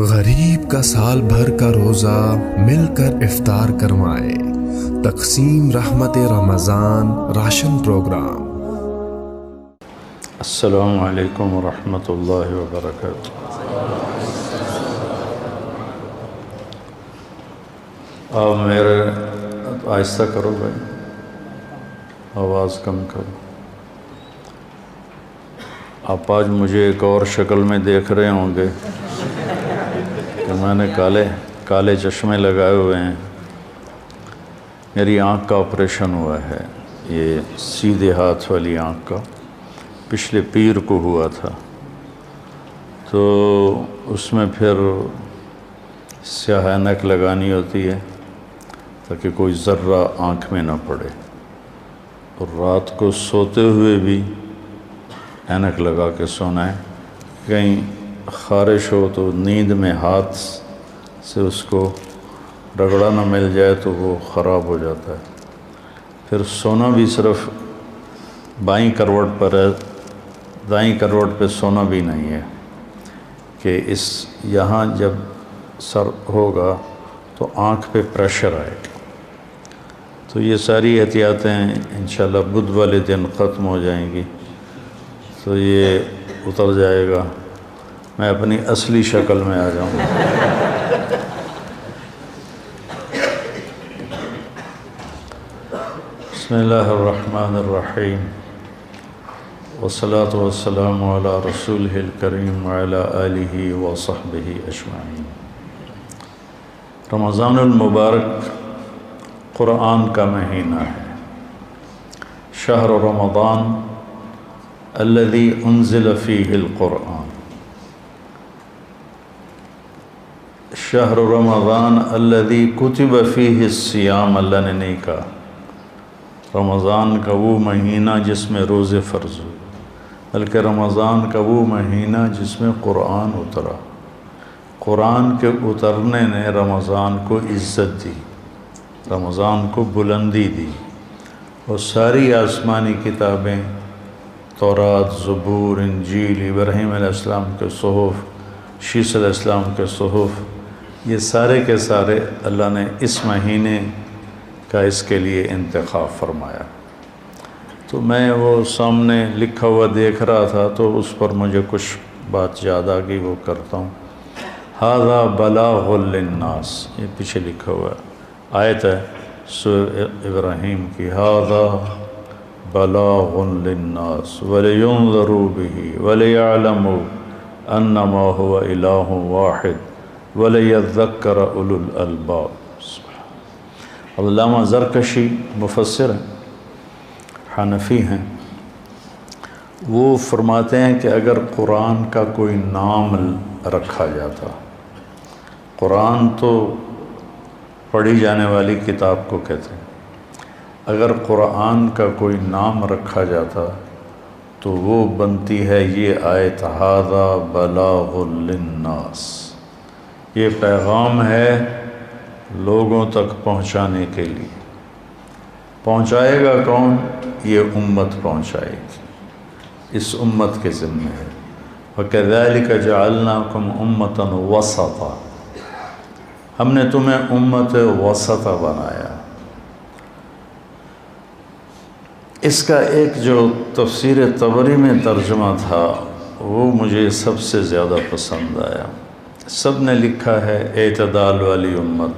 غریب کا سال بھر کا روزہ مل کر افطار کروائے، تقسیم رحمت رمضان راشن پروگرام۔ السلام علیکم ورحمۃ اللہ وبرکاتہ۔ آپ میرے آہستہ کرو بھائی، آواز کم کرو۔ آپ آج مجھے ایک اور شکل میں دیکھ رہے ہوں گے کہ میں نے کالے چشمے لگائے ہوئے ہیں۔ میری آنکھ کا آپریشن ہوا ہے، یہ سیدھے ہاتھ والی آنکھ کا، پچھلے پیر کو ہوا تھا، تو اس میں پھر سیاہ اینک لگانی ہوتی ہے تاکہ کوئی ذرہ آنکھ میں نہ پڑے، اور رات کو سوتے ہوئے بھی اینک لگا کے سونا ہے، کہیں خارش ہو تو نیند میں ہاتھ سے اس کو رگڑا نہ مل جائے تو وہ خراب ہو جاتا ہے۔ پھر سونا بھی صرف بائیں کروٹ پر ہے، دائیں کروٹ پہ سونا بھی نہیں ہے کہ یہاں جب سر ہوگا تو آنکھ پہ پریشر آئے گا۔ تو یہ ساری احتیاطیں انشاءاللہ بدھ والے دن ختم ہو جائیں گی، تو یہ اتر جائے گا، میں اپنی اصلی شکل میں آ جاؤں گا۔ بسم اللہ الرحمن الرحیم، والصلاة والسلام علی رسولہ الکریم وعلی آلہ وصحبہ اجمعین۔ رمضان المبارک قرآن کا مہینہ ہے۔ شہر رمضان الذی انزل فیہ القرآن، شہر رمضان الذی کتب فیہ الصیام، اللہ نے نہیں کہا رمضان کا وہ مہینہ جس میں روزے فرض ہوئے، بلکہ رمضان کا وہ مہینہ جس میں قرآن اترا۔ قرآن کے اترنے نے رمضان کو عزت دی، رمضان کو بلندی دی، اور ساری آسمانی کتابیں، تورات، زبور، انجیل، ابراہیم علیہ السلام کے صحف، شیس علیہ السلام کے صحف، یہ سارے کے سارے اللہ نے اس مہینے کا اس کے لیے انتخاب فرمایا۔ تو میں وہ سامنے لکھا ہوا دیکھ رہا تھا تو اس پر مجھے کچھ بات یاد آ گئی، وہ کرتا ہوں۔ ھذا بلاغ للناس، یہ پیچھے لکھا ہوا ہے، آیت ہے سورہ ابراہیم کی، ھذا بلاغ للناس ولینذروا بہ ولیعلموا انما هو الہ واحد وَلِيَذَّكَّرَ أُولُو الْأَلْبَابِ۔ علامہ زرکشی مفسر ہیں، حنفی ہیں، وہ فرماتے ہیں کہ اگر قرآن کا کوئی نام رکھا جاتا، قرآن تو پڑھی جانے والی کتاب کو کہتے ہیں، اگر قرآن کا کوئی نام رکھا جاتا تو وہ بنتی ہے یہ آیت، ھذا بلاغ للناس، یہ پیغام ہے لوگوں تک پہنچانے کے لیے۔ پہنچائے گا کون؟ یہ امت پہنچائے گی، اس امت کے ذمہ ہے۔ وَكَذَلِكَ جَعَلْنَاكُمْ أُمَّةً وَسَطًا، ہم نے تمہیں امت وسطا بنایا۔ اس کا ایک جو تفسیر طبری میں ترجمہ تھا وہ مجھے سب سے زیادہ پسند آیا۔ سب نے لکھا ہے اعتدال والی امت،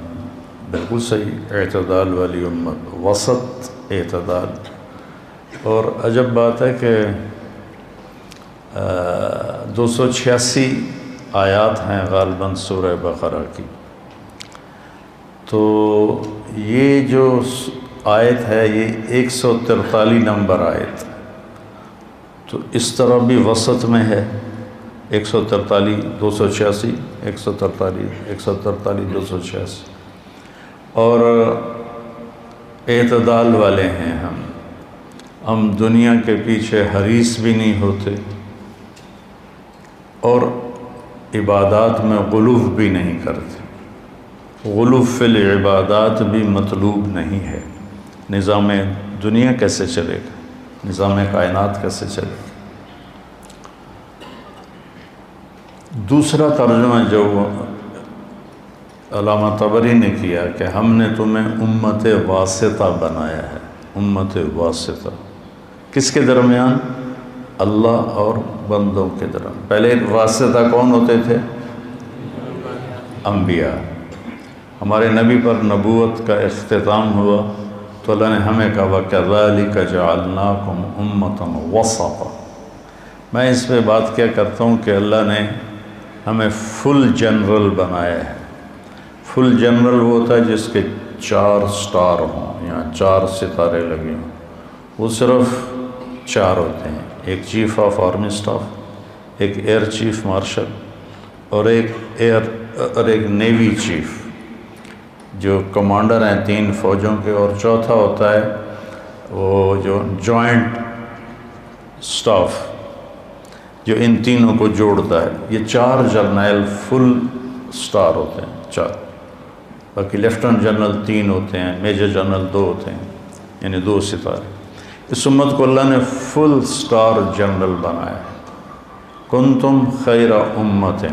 بالکل صحیح، اعتدال والی امت، وسط، اعتدال۔ اور عجب بات ہے کہ 286 آیات ہیں غالباً سورہ بقرہ کی، تو یہ جو آیت ہے یہ 143 نمبر آیت، تو اس طرح بھی وسط میں ہے، 143 286 143 143 286، اور اعتدال والے ہیں ہم دنیا کے پیچھے حریص بھی نہیں ہوتے، اور عبادات میں غلو بھی نہیں کرتے۔ غلو فی العبادات بھی مطلوب نہیں ہے۔ نظام دنیا کیسے چلے گا؟ نظام کائنات کیسے چلے گا؟ دوسرا ترجمہ جو علامہ طبری نے کیا کہ ہم نے تمہیں امت واسطہ بنایا ہے. امت واسطہ کس کے درمیان؟ اللہ اور بندوں کے درمیان. پہلے واسطہ کون ہوتے تھے؟ انبیاء. ہمارے نبی پر نبوت کا اختتام ہوا تو اللہ نے ہمیں کہا وَكَذَلِكَ جَعَلْنَاكُمْ أُمَّةً وَسَطًا. میں اس پہ بات کیا کرتا ہوں کہ اللہ نے ہمیں فل جنرل بنایا ہے. فل جنرل وہ ہوتا ہے جس کے 4 سٹار ہوں یا 4 ستارے لگے ہوں. وہ صرف 4 ہوتے ہیں. ایک چیف آف آرمی اسٹاف, ایک ایئر چیف مارشل, اور ایک نیوی چیف جو کمانڈر ہیں 3 فوجوں کے, اور چوتھا ہوتا ہے وہ جو جوائنٹ سٹاف جو ان تینوں کو جوڑتا ہے. یہ 4 جرنیل فل سٹار ہوتے ہیں 4. باقی لیفٹنٹ جنرل 3 ہوتے ہیں, میجر جنرل 2 ہوتے ہیں, یعنی 2 ستارے. اس امت کو اللہ نے فل سٹار جنرل بنایا ہے. کنتم خیر امت,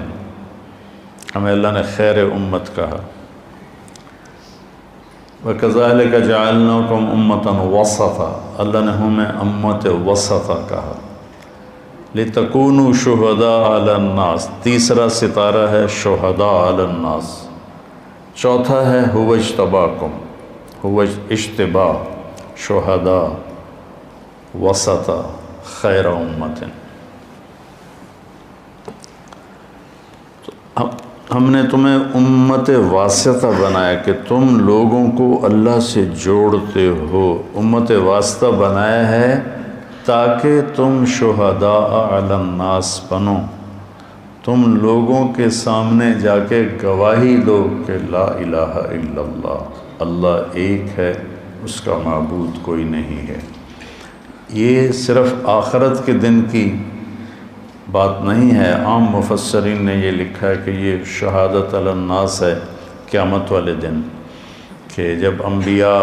ہمیں اللہ نے خیر امت کہا. وَكَذَلِكَ جَعَلْنَاكُمْ أُمَّةً وَسَطًا, اللہ نے ہمیں امت وسطہ کہا. لِتَكُونُوا شُهَدَاءَ عَلَى النَّاسِ, تیسرا ستارہ ہے شہداء علی الناس. چوتھا ہے هُوَ اجْتَبَاكُمْ, هُوَ اجتباء, شہداء, وسطہ, خیر امت. ہم نے تمہیں امت واسطہ بنایا کہ تم لوگوں کو اللہ سے جوڑتے ہو. امت واسطہ بنایا ہے تاکہ تم شہداء علی الناس بنو, تم لوگوں کے سامنے جا کے گواہی دو کہ لا الہ الا اللہ, اللہ ایک ہے, اس کا معبود کوئی نہیں ہے. یہ صرف آخرت کے دن کی بات نہیں ہے. عام مفسرین نے یہ لکھا ہے کہ یہ شہادت علی الناس ہے قیامت والے دن, کہ جب انبیاء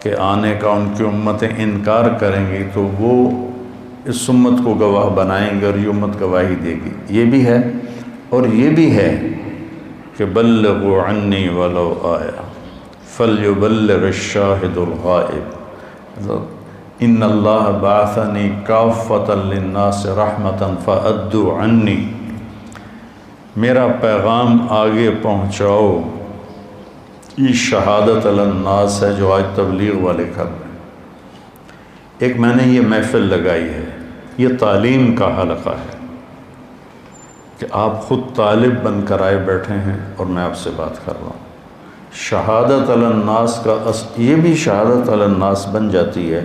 کے آنے کا ان کی امتیں انکار کریں گی تو وہ اس امت کو گواہ بنائیں گے اور یہ امت گواہی دے گی. یہ بھی ہے, اور یہ بھی ہے کہ بلغوا عنی ولو آیا فلیبلغ الشاہد الغائب. ان اللہ بعثنی کافۃ للناس رحمۃ فأدوا عنی, میرا پیغام آگے پہنچاؤ. یہ شہادت علی الناس ہے جو آج تبلیغ والے کر رہے ہیں. ایک میں نے یہ محفل لگائی ہے, یہ تعلیم کا حلقہ ہے کہ آپ خود طالب بن کر آئے بیٹھے ہیں اور میں آپ سے بات کر رہا ہوں. شہادت علی الناس کا یہ بھی شہادت علی الناس بن جاتی ہے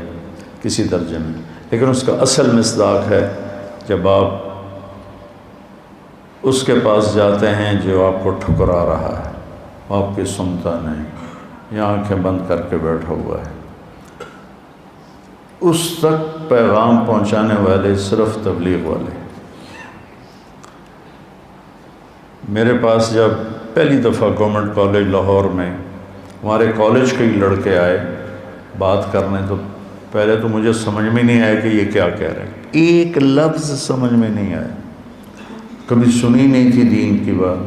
کسی درجے میں, لیکن اس کا اصل مصداق ہے جب آپ اس کے پاس جاتے ہیں جو آپ کو ٹھکرا رہا ہے, آپ کی سنتا نہیں, یا آنکھیں بند کر کے بیٹھا ہوا ہے. اس تک پیغام پہنچانے والے صرف تبلیغ والے. میرے پاس جب پہلی دفعہ گورنمنٹ کالج لاہور میں ہمارے کالج کے ہی لڑکے آئے بات کرنے, تو پہلے تو مجھے سمجھ میں نہیں آیا کہ یہ کیا کہہ رہے ہیں. ایک لفظ سمجھ میں نہیں آیا, کبھی سنی نہیں تھی دین کی بات.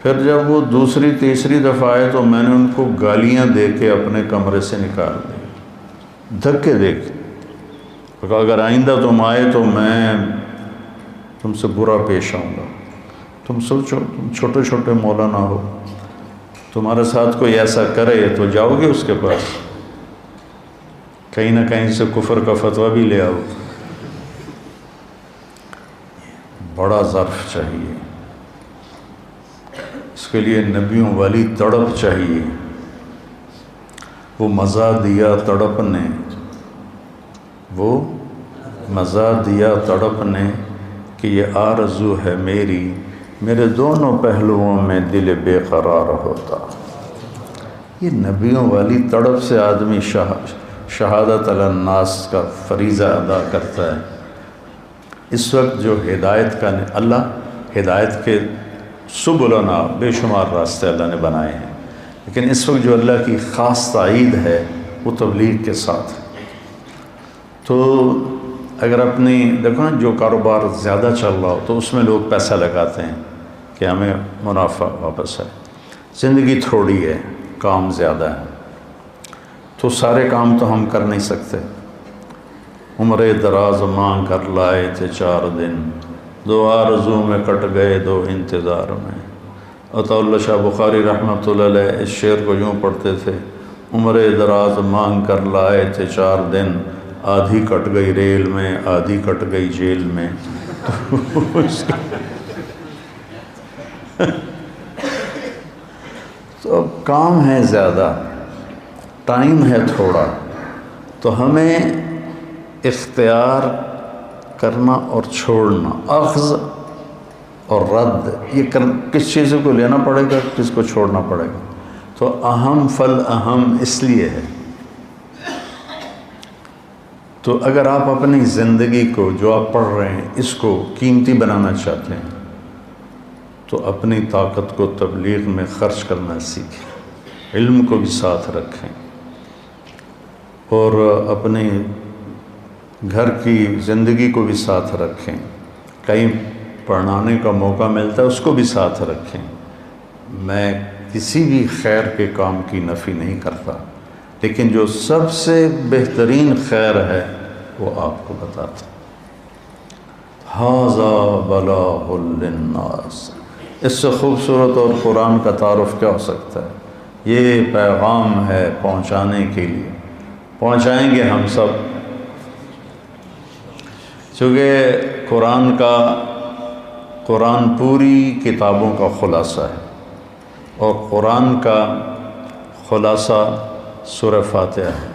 پھر جب وہ دوسری تیسری دفعہ آئے تو میں نے ان کو گالیاں دے کے اپنے کمرے سے نکال دی, دھکے دے کے. کہا اگر آئندہ تم آئے تو میں تم سے برا پیش آؤں گا. تم سوچو, تم چھوٹے چھوٹے مولانا ہو, تمہارے ساتھ کوئی ایسا کرے تو جاؤ گے اس کے پاس, کہیں نہ کہیں سے کفر کا فتویٰ بھی لے آؤ. بڑا ظرف چاہیے, اس کے لیے نبیوں والی تڑپ چاہیے. وہ مزہ دیا تڑپ نے, وہ مزہ دیا تڑپ نے کہ یہ آرزو ہے میری, میرے دونوں پہلوؤں میں دل بے قرار ہوتا. یہ نبیوں والی تڑپ سے آدمی شہادت علی الناس کا فریضہ ادا کرتا ہے. اس وقت جو ہدایت کا اللہ ہدایت کے سبلنا بے شمار راستے اللہ نے بنائے ہیں، لیکن اس وقت جو اللہ کی خاص تائید ہے وہ تبلیغ کے ساتھ ہے. تو اگر اپنی دیکھو نا جو کاروبار زیادہ چل رہا ہو تو اس میں لوگ پیسہ لگاتے ہیں کہ ہمیں منافع واپس ہے. زندگی تھوڑی ہے، کام زیادہ ہے، تو سارے کام تو ہم کر نہیں سکتے. عمر دراز مانگ کر لائے تھے 4 دن، 2 آرزو میں کٹ گئے 2 انتظار میں. عطا اللہ شاہ بخاری رحمۃ اللہ علیہ اس شعر کو یوں پڑھتے تھے: عمر دراز مانگ کر لائے تھے 4 دن، آدھی کٹ گئی ریل میں، آدھی کٹ گئی جیل میں. تو اب کام ہے زیادہ، ٹائم ہے تھوڑا، تو ہمیں اختیار کرنا اور چھوڑنا، اخذ اور رد، یہ کس چیز کو لینا پڑے گا، کس کو چھوڑنا پڑے گا. تو اہم فل اہم اس لیے ہے. تو اگر آپ اپنی زندگی کو جو آپ پڑھ رہے ہیں اس کو قیمتی بنانا چاہتے ہیں تو اپنی طاقت کو تبلیغ میں خرچ کرنا سیکھیں، علم کو بھی ساتھ رکھیں، اور اپنی گھر کی زندگی کو بھی ساتھ رکھیں. کہیں پڑھانے کا موقع ملتا ہے اس کو بھی ساتھ رکھیں. میں کسی بھی خیر کے کام کی نفی نہیں کرتا، لیکن جو سب سے بہترین خیر ہے وہ آپ کو بتاتا. ھذا بلاغ للناس، اس سے خوبصورت اور قرآن کا تعارف کیا ہو سکتا ہے. یہ پیغام ہے پہنچانے کے لیے، پہنچائیں گے ہم سب. چونکہ قرآن پوری کتابوں کا خلاصہ ہے، اور قرآن کا خلاصہ سورہ فاتحہ ہے.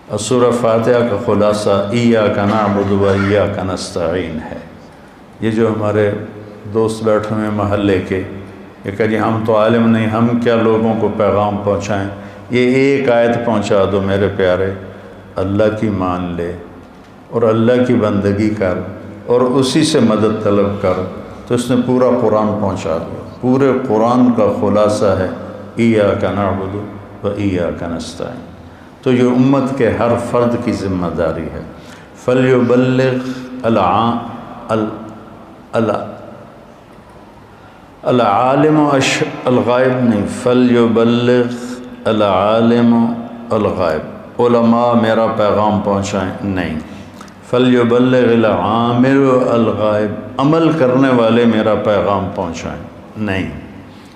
اور سورہ فاتحہ کا خلاصہ ایاک نعبد و ایاک نستعین ہے. یہ جو ہمارے دوست بیٹھے ہوئے محلے کے، یہ کہ جی ہم تو عالم نہیں، ہم کیا لوگوں کو پیغام پہنچائیں. یہ ایک آیت پہنچا دو میرے پیارے، اللہ کی مان لے اور اللہ کی بندگی کر اور اسی سے مدد طلب کر، تو اس نے پورا قرآن پہنچا دیا. پورے قرآن کا خلاصہ ہے ایاک نعبد و ایاک نستعین. تو یہ امت کے ہر فرد کی ذمہ داری ہے. فلیبلغ العالم الغائب نہیں، فلیبلغ العالم الغائب، علماء میرا پیغام پہنچائیں نہیں. فلیبلغ العامل الغائب، عمل کرنے والے میرا پیغام پہنچائیں نہیں.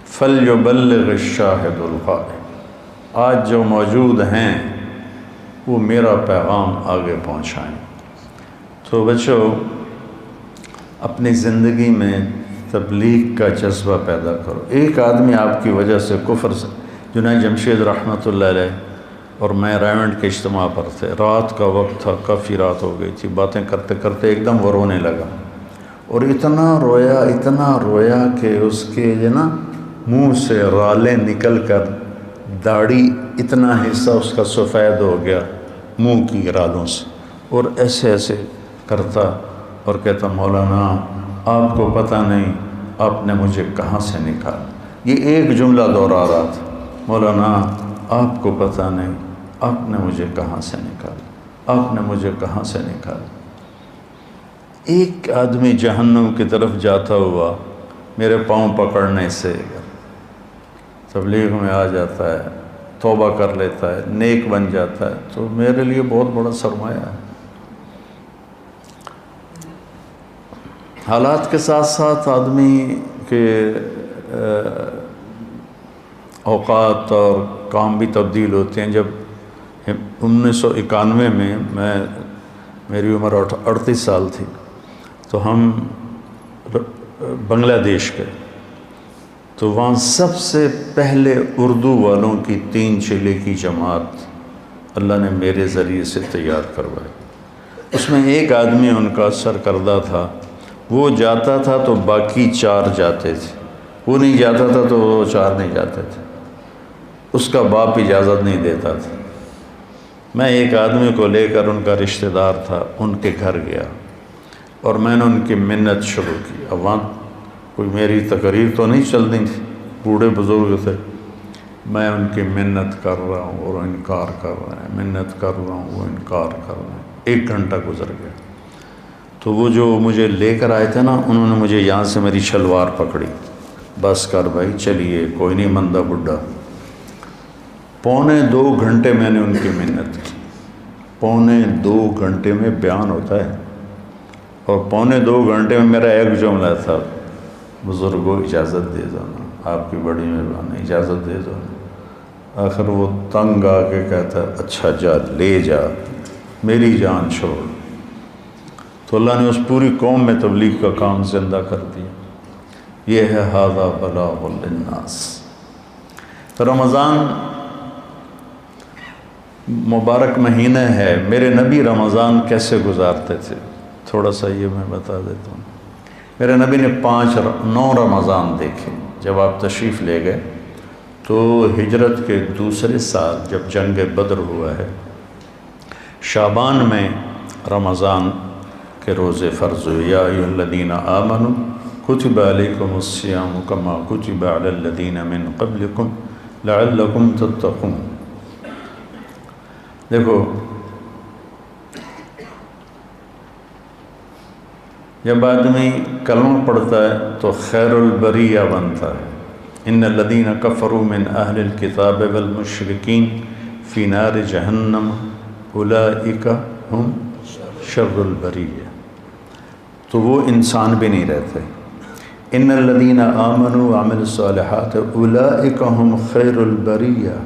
فلیبلغ الشاہد الغائب، آج جو موجود ہیں وہ میرا پیغام آگے پہنچائیں. تو بچو، اپنی زندگی میں تبلیغ کا جذبہ پیدا کرو. ایک آدمی آپ کی وجہ سے کفر سے، جنید جمشید رحمۃ اللہ علیہ اور میں ریونڈ کے اجتماع پر تھے، رات کا وقت تھا، کافی رات ہو گئی تھی، باتیں کرتے کرتے ایک دم وہ رونے لگا، اور اتنا رویا کہ اس کے منہ سے رالیں نکل کر داڑھی اتنا حصہ اس کا سفید ہو گیا منہ کی رالوں سے، اور ایسے ایسے کرتا اور کہتا مولانا آپ کو پتہ نہیں آپ نے مجھے کہاں سے نکالا. یہ ایک جملہ دوہرا رہا تھا، مولانا آپ کو پتہ نہیں آپ نے مجھے کہاں سے نکالا، آپ نے مجھے کہاں سے نکالا. ایک آدمی جہنم کی طرف جاتا ہوا میرے پاؤں پکڑنے سے تبلیغ میں آ جاتا ہے، توبہ کر لیتا ہے، نیک بن جاتا ہے، تو میرے لیے بہت بڑا سرمایہ ہے. حالات کے ساتھ ساتھ آدمی کے اوقات اور کام بھی تبدیل ہوتے ہیں. جب 1991 میں میری عمر 38 سال تھی تو ہم بنگلہ دیش گئے، تو وہاں سب سے پہلے اردو والوں کی 3 چیلے کی جماعت اللہ نے میرے ذریعے سے تیار کروائی. اس میں ایک آدمی ان کا سرکردہ تھا، وہ جاتا تھا تو باقی 4 جاتے تھے، وہ نہیں جاتا تھا تو وہ 4 نہیں جاتے تھے، اس کا باپ اجازت نہیں دیتا تھا. میں ایک آدمی کو لے کر، ان کا رشتہ دار تھا، ان کے گھر گیا اور میں نے ان کی منت شروع کی. اب وہاں کوئی میری تقریر تو نہیں چلنی تھی، بوڑھے بزرگ تھے، میں ان کی منت کر رہا ہوں اور انکار کر رہے ہیں، منت کر رہا ہوں وہ انکار کر رہے ہیں. 1 گھنٹہ گزر گیا. تو وہ جو مجھے لے کر آئے تھے نا، انہوں نے مجھے یہاں سے میری شلوار پکڑی، بس کر بھائی چلیے، کوئی نہیں مندہ بڈھا۔ 2.25 گھنٹے میں نے ان کی محنت کی، 2.25 گھنٹے میں بیان ہوتا ہے، اور 2.25 گھنٹے میں میرا ایک جملہ تھا، بزرگوں اجازت دے دو نا، آپ کی بڑی مہربانی، اجازت دے دو نا۔ آخر وہ تنگ آ کے کہتا ہے اچھا جا لے جا، میری جان چھوڑ۔ تو اللہ نے اس پوری قوم میں تبلیغ کا کام زندہ کر دیا۔ یہ ہے ھذا بلاغ للناس۔ تو رمضان مبارک مہینہ ہے، میرے نبی رمضان کیسے گزارتے تھے تھوڑا سا یہ میں بتا دیتا ہوں۔ میرے نبی نے 9 رمضان دیکھے۔ جب آپ تشریف لے گئے تو ہجرت کے دوسرے سال جب جنگ بدر ہوا ہے، شعبان میں رمضان کے روزے فرض ہوئے۔ یا ایھا الذین آمنوا کتب علیکم الصیام کما کتب علی الذین من قبلکم لعلکم تتقون۔ دیکھو، جب آدمی کلمہ پڑھتا ہے تو خیر البریہ بنتا ہے۔ ان الذین کفروا من اہل الکتاب والمشرکین فی نار جہنم اولئک ہم شر البریہ۔ تو وہ انسان بھی نہیں رہتے۔ ان الذین آمنوا وعملوا الصالحات اولئک ہم خیر البریہ۔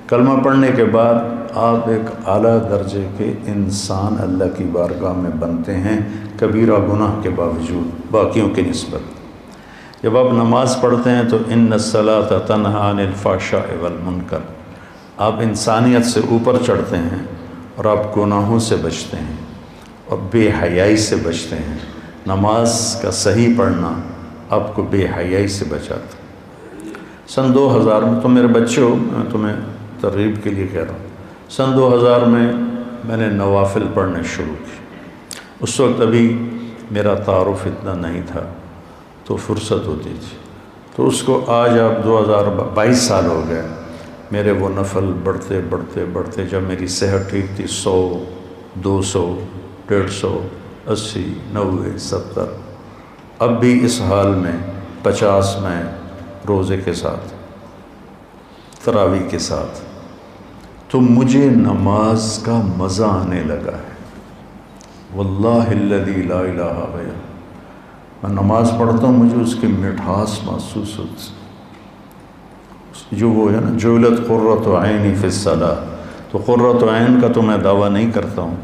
کلمہ پڑھنے کے بعد آپ ایک اعلیٰ درجے کے انسان اللہ کی بارگاہ میں بنتے ہیں، کبیرہ گناہ کے باوجود باقیوں کی نسبت۔ جب آپ نماز پڑھتے ہیں تو ان الصلاۃ تنہی عن الفحشاء والمنکر، آپ انسانیت سے اوپر چڑھتے ہیں اور آپ گناہوں سے بچتے ہیں اور بے حیائی سے بچتے ہیں۔ نماز کا صحیح پڑھنا آپ کو بے حیائی سے بچاتا ہے۔ سن 2000 میں، تو میرے بچے ہو، میں تمہیں ترغیب کے لیے کہہ رہا ہوں، سن 2000 میں نے نوافل پڑھنے شروع کی۔ اس وقت ابھی میرا تعارف اتنا نہیں تھا تو فرصت ہوتی تھی، تو اس کو آج آپ 2022 سال ہو گئے، میرے وہ نفل بڑھتے بڑھتے بڑھتے، جب میری صحت ٹھیک تھی 100 200 150 80 90 70، اب بھی اس حال میں 50 میں روزے کے ساتھ، تراویح کے ساتھ، تو مجھے نماز کا مزہ آنے لگا ہے۔ واللہ الذی لا الہ غیرہ، میں نماز پڑھتا ہوں مجھے اس کی مٹھاس محسوس ہوتی، جو وہ ہے نا جعلت قرۃ عینی فی الصلاۃ، تو قرۃ عین کا تو میں دعویٰ نہیں کرتا ہوں،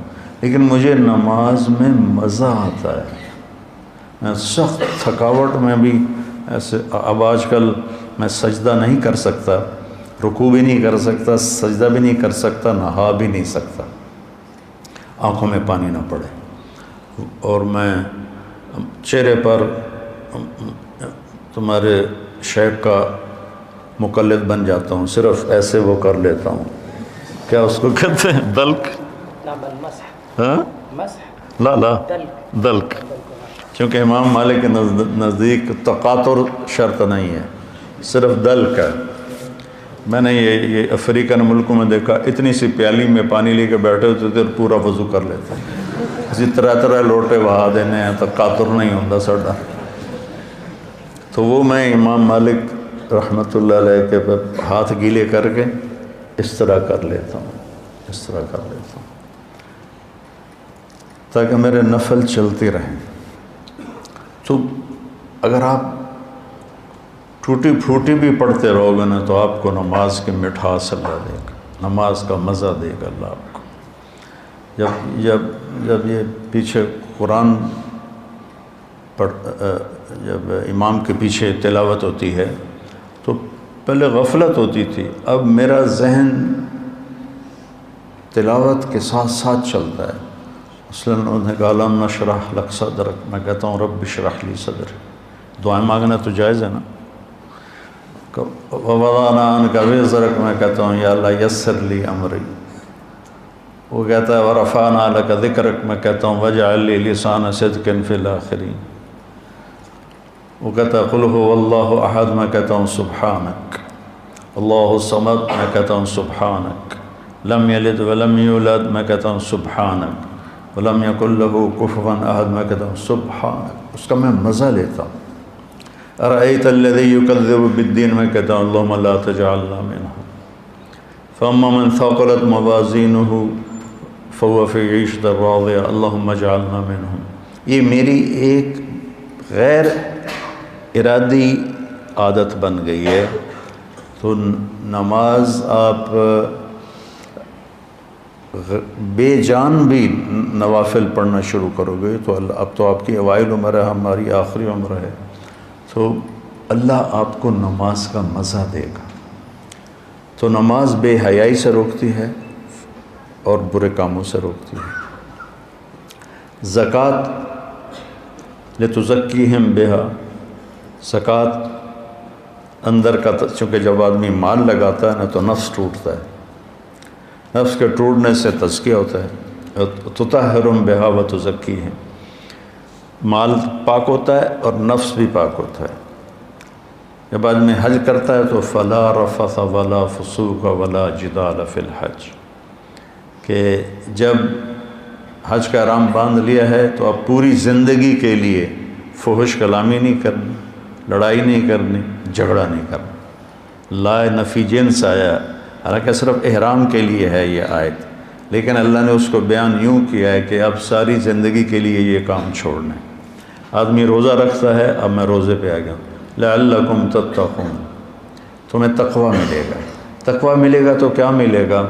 لیکن مجھے نماز میں مزہ آتا ہے۔ میں سخت تھکاوٹ میں بھی ایسے، اب آج کل میں سجدہ نہیں کر سکتا، رکوع بھی نہیں کر سکتا، سجدہ بھی نہیں کر سکتا، نہا بھی نہیں سکتا، آنکھوں میں پانی نہ پڑے، اور میں چہرے پر تمہارے شیخ کا مقلد بن جاتا ہوں، صرف ایسے وہ کر لیتا ہوں، کیا اس کو کہتے ہیں دلک؟ ہاں لا دلک، کیونکہ امام مالک کے نزدیک تقاطر شرط نہیں ہے، صرف دلک ہے۔ میں نے یہ افریقن ملکوں میں دیکھا، اتنی سی پیالی میں پانی لے کے بیٹھے ہوتے تھے اور پورا وضو کر لیتے ہیں، اسی طرح لوٹے بہا دینے ہیں، تو قاطر نہیں ہوتا ساڈا۔ تو وہ میں امام مالک رحمۃ اللہ علیہ کے ہاتھ گیلے کر کے اس طرح کر لیتا ہوں، اس طرح کر لیتا ہوں، تاکہ میرے نفل چلتے رہیں۔ تو اگر آپ ٹوٹی پھوٹی بھی پڑھتے رہو گے نا، تو آپ کو نماز کی مٹھاس اللہ دے گا، نماز کا مزہ دے گا اللہ آپ کو۔ جب یہ پیچھے قرآن جب امام کے پیچھے تلاوت ہوتی ہے تو پہلے غفلت ہوتی تھی، اب میرا ذہن تلاوت کے ساتھ ساتھ چلتا ہے۔ مثلاً انہوں نے کہا الم نشرح لک صدرک، میں کہتا ہوں رب اشرح لی صدری، دعائیں مانگنا تو جائز ہے نا۔ ووضعنا عنک وزرک، میں کہتا ہوں یا اللہ یسر لی امری۔ وہ کہتا ہے ورفعنا لک ذکرک، میں کہتا ہوں واجعل لی لسان صدق فی الاخرین۔ وہ کہتا ہے قل هو اللہ احد، میں کہتا ہوں سبحانک۔ اللہ الصمد، میں کہتا ہوں سبحانک۔ لم یلد ولم یولد، میں کہتا ہوں سبحانک۔ ولم یکن لہ کفوا احد، میں کہتا ہوں سبحان، اس کا میں مزہ لیتا ہوں۔ ارأیت الذی یکذب بالدین، میں کہتا ہوں اللہم لا تجعلنا منہم۔ فاما من ثقلت موازینہ فهو فی عیشۃ راضیہ اللہم اجعلنا منہم۔ یہ میری ایک غیر ارادی عادت بن گئی ہے، تو نماز آپ بے جان بھی نوافل پڑھنا شروع کرو گے تو اب تو آپ کی اوائل عمر ہے، ہماری آخری عمر ہے، تو اللہ آپ کو نماز کا مزہ دے گا۔ تو نماز بے حیائی سے روکتی ہے اور برے کاموں سے روکتی ہے۔ زکوٰۃ لتزکیہم بہا، زکوٰۃ اندر کا، چونکہ جب آدمی مال لگاتا ہے نا تو نفس ٹوٹتا ہے، نفس کے ٹوٹنے سے تزکیہ ہوتا ہے۔ تطہرہم بہا وتزکیہم، مال پاک ہوتا ہے اور نفس بھی پاک ہوتا ہے۔ جب آدمی حج کرتا ہے تو فلا رفث ولا فسوق ولا جدال فی الحج، کہ جب حج کا احرام باندھ لیا ہے تو اب پوری زندگی کے لیے فحش کلامی نہیں کرنی، لڑائی نہیں کرنی، جھگڑا نہیں کرنا۔ لا نفی جنس آیا، حالانکہ صرف احرام کے لیے ہے یہ آیت، لیکن اللہ نے اس کو بیان یوں کیا ہے کہ اب ساری زندگی کے لیے یہ کام چھوڑنا ہے۔ آدمی روزہ رکھتا ہے، اب میں روزے پہ آ گیا، لعلکم تتقون، تمہیں تقوی ملے گا۔ تقوی ملے گا تو کیا ملے گا؟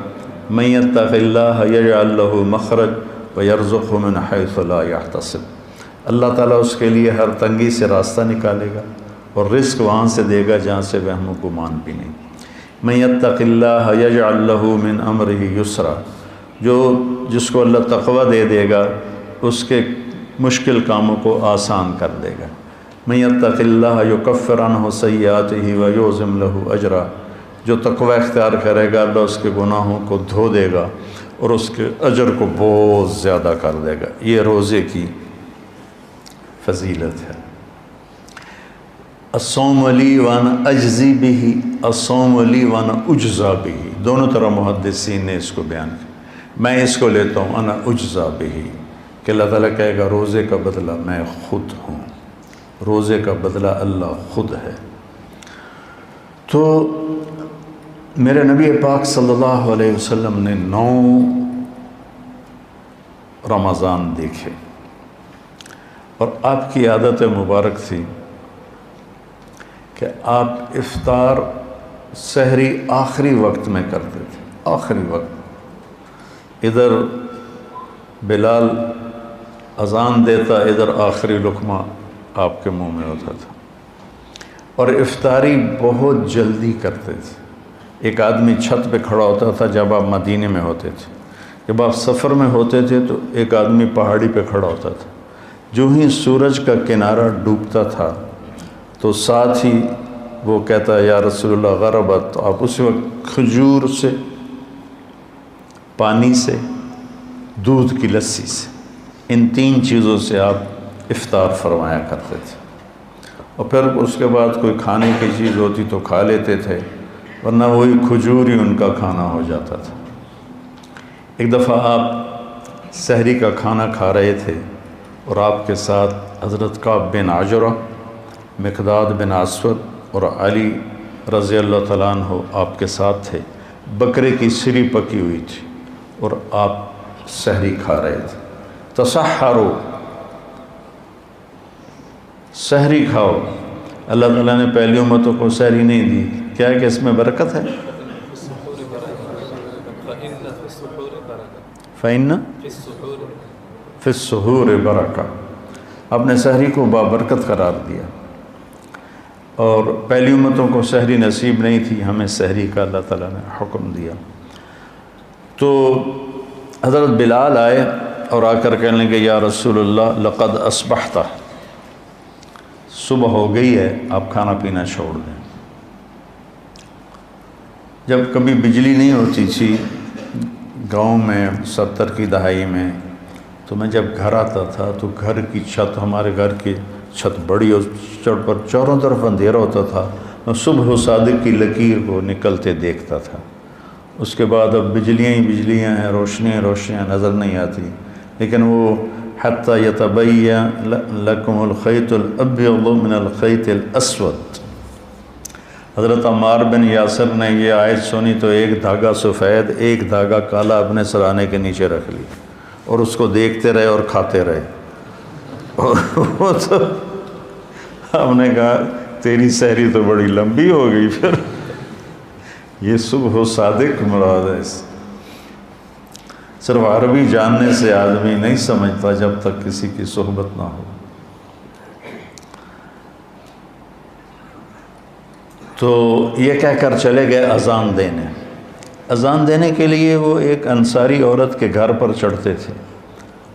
من یتق اللہ یجعل لہ مخرج ویرزقہ من حیث لا یحتسب، اللہ تعالیٰ اس کے لیے ہر تنگی سے راستہ نکالے گا اور رزق وہاں سے دے گا جہاں سے وہم و گمان بھی نہیں۔ من یتق اللہ یجعل لہ من امرہ یسرا، جس کو اللہ تقوی دے گا اس کے مشکل کاموں کو آسان کر دے گا۔ من یتق اللہ یکفر عنہ سیئاتہ ویعظم لہ اجرا، جو تقوی اختیار کرے گا اللہ اس کے گناہوں کو دھو دے گا اور اس کے اجر کو بہت زیادہ کر دے گا۔ یہ روزے کی فضیلت ہے۔ الصوم لی وانا اجزی بہ، الصوم لی وانا اجزا بہ، دونوں طرح محدثین نے اس کو بیان کیا۔ میں اس کو لیتا ہوں انا اجزا بہ، کہ اللہ تعالیٰ کہے گا روزے کا بدلہ میں خود ہوں، روزے کا بدلہ اللہ خود ہے۔ تو میرے نبی پاک صلی اللہ علیہ وسلم نے 9 رمضان دیکھے، اور آپ کی عادت مبارک تھی کہ آپ افطار سحری آخری وقت میں کرتے تھے، آخری وقت، ادھر بلال اذان دیتا، ادھر آخری لقمہ آپ کے منہ میں ہوتا تھا، اور افطاری بہت جلدی کرتے تھے۔ ایک آدمی چھت پہ کھڑا ہوتا تھا جب آپ مدینے میں ہوتے تھے، جب آپ سفر میں ہوتے تھے تو ایک آدمی پہاڑی پہ کھڑا ہوتا تھا، جو ہی سورج کا کنارہ ڈوبتا تھا تو ساتھ ہی وہ کہتا ہے یا رسول اللہ غربت، تو آپ اسی وقت کھجور سے، پانی سے، دودھ کی لسی سے، ان 3 چیزوں سے آپ افطار فرمایا کرتے تھے، اور پھر اس کے بعد کوئی کھانے کی چیز ہوتی تو کھا لیتے تھے، ورنہ وہی کھجور ہی ان کا کھانا ہو جاتا تھا۔ ایک دفعہ آپ سحری کا کھانا کھا رہے تھے اور آپ کے ساتھ حضرت کعب بن عجرہ، مقداد بن اسود اور علی رضی اللہ تعالیٰ عنہ آپ کے ساتھ تھے۔ بکرے کی سری پکی ہوئی تھی اور آپ سحری کھا رہے تھے۔ تسحروا، سحری کھاؤ۔ اللہ تعالیٰ نے پہلی امتوں کو سحری نہیں دی، کیا ہے کہ اس میں برکت ہے؟ فَإِنَّ فِي السُّحُورِ بَرَكَةٌ، آپ نے سحری کو بابرکت قرار دیا، اور پہلی امتوں کو سحری نصیب نہیں تھی، ہمیں سحری کا اللہ تعالیٰ نے حکم دیا۔ تو حضرت بلال آئے اور آ کر کہنے لگے یا رسول اللہ لقد اصبحت، صبح ہو گئی ہے، آپ کھانا پینا چھوڑ دیں۔ جب کبھی بجلی نہیں ہوتی تھی گاؤں میں 70 کی دہائی میں، تو میں جب گھر آتا تھا تو گھر کی چھت، ہمارے گھر کی چھت بڑی اور چڑھ پر چاروں طرف اندھیرا ہوتا تھا، میں صبح و صادق کی لکیر کو نکلتے دیکھتا تھا۔ اس کے بعد اب بجلیاں ہی بجلیاں ہیں، روشنیاں روشنیاں نظر نہیں آتی، لیکن وہ حتی یتبین لکم الخیط الابیض من الخیط الاسود، حضرت عمار بن یاسر نے یہ آیت سنی تو ایک دھاگا سفید ایک دھاگا کالا اپنے سرانے کے نیچے رکھ لی اور اس کو دیکھتے رہے اور کھاتے رہے۔ وہ تو ہم نے کہا تیری سحری تو بڑی لمبی ہو گئی، پھر یہ صبح صادق مراد ہے۔ صرف عربی جاننے سے آدمی نہیں سمجھتا جب تک کسی کی صحبت نہ ہو۔ تو یہ کہہ کر چلے گئے اذان دینے۔ اذان دینے کے لیے وہ ایک انصاری عورت کے گھر پر چڑھتے تھے،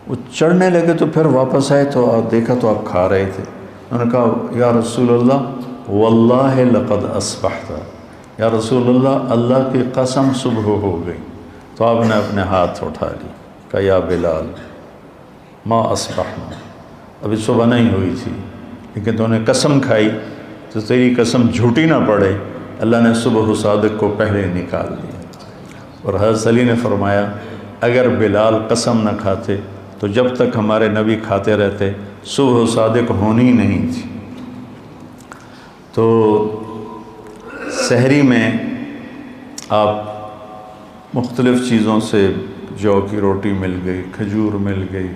وہ چڑھنے لگے تو پھر واپس آئے تو دیکھا تو آپ کھا رہے تھے۔ انہوں نے کہا یا رسول اللہ واللہ لقد اصبحت، یا رسول اللہ اللہ کی قسم صبح ہو گئی۔ تو آپ نے اپنے ہاتھ اٹھا لی، کہا یا بلال ما اصبحنا، ابھی صبح نہیں ہوئی تھی لیکن تو نے قسم کھائی تو تیری قسم جھوٹی نہ پڑے، اللہ نے صبح صادق کو پہلے نکال دیا۔ اور حضرت علی نے فرمایا اگر بلال قسم نہ کھاتے تو جب تک ہمارے نبی کھاتے رہتے صبح صادق ہونی نہیں تھی۔ تو سحری میں آپ مختلف چیزوں سے، جو کی روٹی مل گئی، کھجور مل گئی،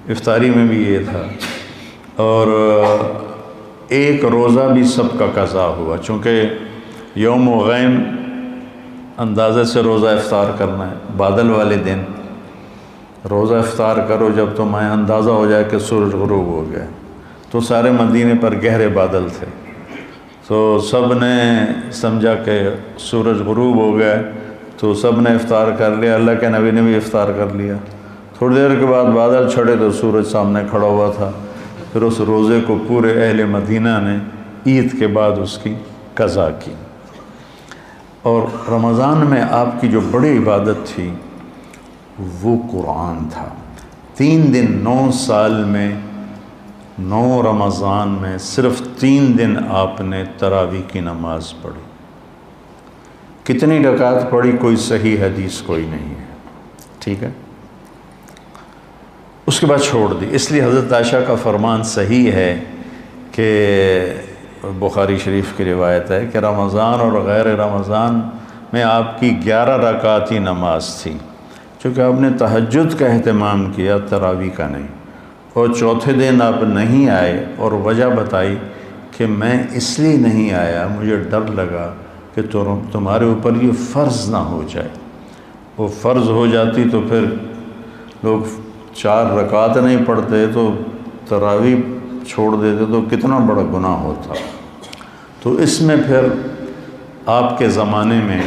افطاری میں بھی یہ تھا، اور ایک روزہ بھی سب کا قضا ہوا، چونکہ یوم غیم اندازے سے روزہ افطار کرنا ہے، بادل والے دن روزہ افطار کرو جب تمہیں اندازہ ہو جائے کہ سورج غروب ہو گیا۔ تو سارے مدینے پر گہرے بادل تھے، تو سب نے سمجھا کہ سورج غروب ہو گیا تو سب نے افطار کر لیا، اللہ کے نبی نے بھی افطار کر لیا۔ تھوڑی دیر کے بعد بادل چھڑے تو سورج سامنے کھڑا ہوا تھا، پھر اس روزے کو پورے اہل مدینہ نے عید کے بعد اس کی قضا کی۔ اور رمضان میں آپ کی جو بڑی عبادت تھی وہ قرآن تھا۔ 3 دن 9 سال میں 9 رمضان میں صرف 3 دن آپ نے تراویح کی نماز پڑھی۔ کتنی رکعت پڑھی کوئی صحیح حدیث کوئی نہیں ہے، ٹھیک ہے۔ اس کے بعد چھوڑ دی، اس لیے حضرت عائشہ کا فرمان صحیح ہے کہ بخاری شریف کی روایت ہے کہ رمضان اور غیر رمضان میں آپ کی 11 رکعتی نماز تھی، چونکہ آپ نے تہجد کا اہتمام کیا، تراویح کا نہیں۔ اور چوتھے دن آپ نہیں آئے اور وجہ بتائی کہ میں اس لیے نہیں آیا، مجھے ڈر لگا کہ تمہارے اوپر یہ فرض نہ ہو جائے، وہ فرض ہو جاتی تو پھر لوگ 4 رکعت نہیں پڑھتے تو تراویح چھوڑ دیتے تو کتنا بڑا گناہ ہوتا۔ تو اس میں پھر آپ کے زمانے میں